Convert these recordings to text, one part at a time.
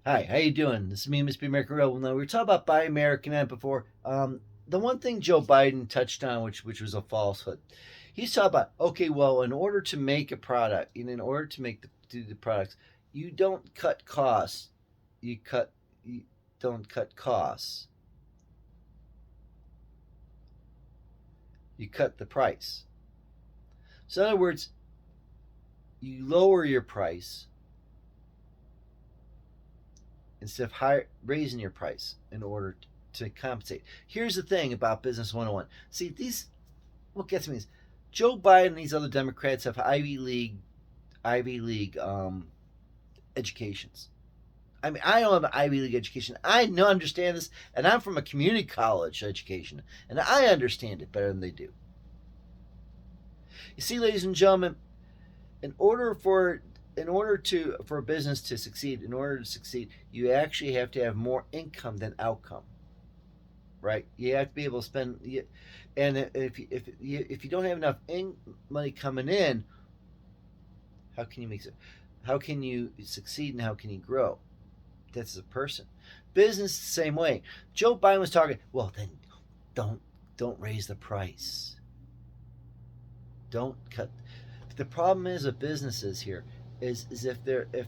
Hi, how you doing? This is me, Mr. American Real. Now, we were talking about Buy American Ad before. The one thing Joe Biden touched on, which was a falsehood, he's talking about, okay, well, in order to make a product, and in order to do the products, you don't cut costs. You don't cut costs. You cut the price. So in other words, you lower your price instead of raising your price in order to compensate. Here's the thing about Business 101. See, what gets me is Joe Biden and these other Democrats have Ivy League educations. I mean, I don't have an Ivy League education. I know understand this, and I'm from a community college education, and I understand it better than they do. You see, ladies and gentlemen, in order for a business to succeed, you actually have to have more income than outcome, right? You have to be able to spend, and if you don't have enough money coming in, how can you make it? How can you succeed and how can you grow? That's a person. Business the same way. Joe Biden was talking. Well, then don't don't raise the price. Don't cut. The problem is with businesses here is if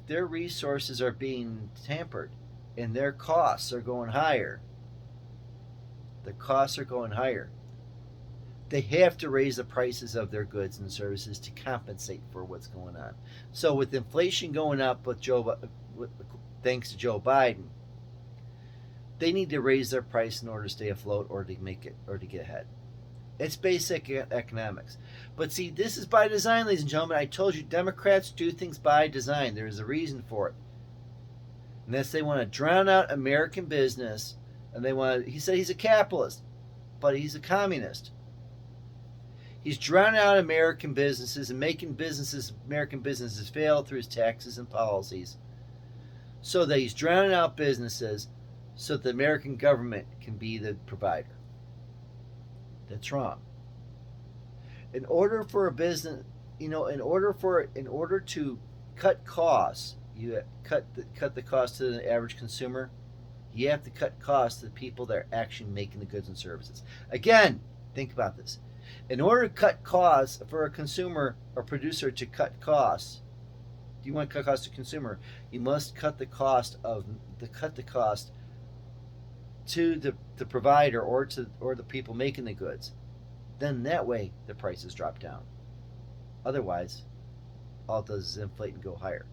their resources are being tampered and their costs are going higher, the costs are going higher. They have to raise the prices of their goods and services to compensate for what's going on. So with inflation going up thanks to Joe Biden, they need to raise their price in order to stay afloat or to make it or to get ahead. It's basic economics. But see, this is by design, ladies and gentlemen. I told you Democrats do things by design. There is a reason for it. And that's they want to drown out American business. And he said he's a capitalist, but he's a communist. He's drowning out American businesses and making American businesses fail through his taxes and policies. So that he's drowning out businesses so that the American government can be the provider. That's wrong. In order for a business, in order to cut costs, you cut the cost to the average consumer. You have to cut costs to the people that are actually making the goods and services. Again, think about this. In order to cut costs for a consumer or producer to cut costs, do you want to cut costs to consumer? You must cut the cost to the provider or the people making the goods. Then that way the prices drop down. Otherwise, all it does is inflate and go higher.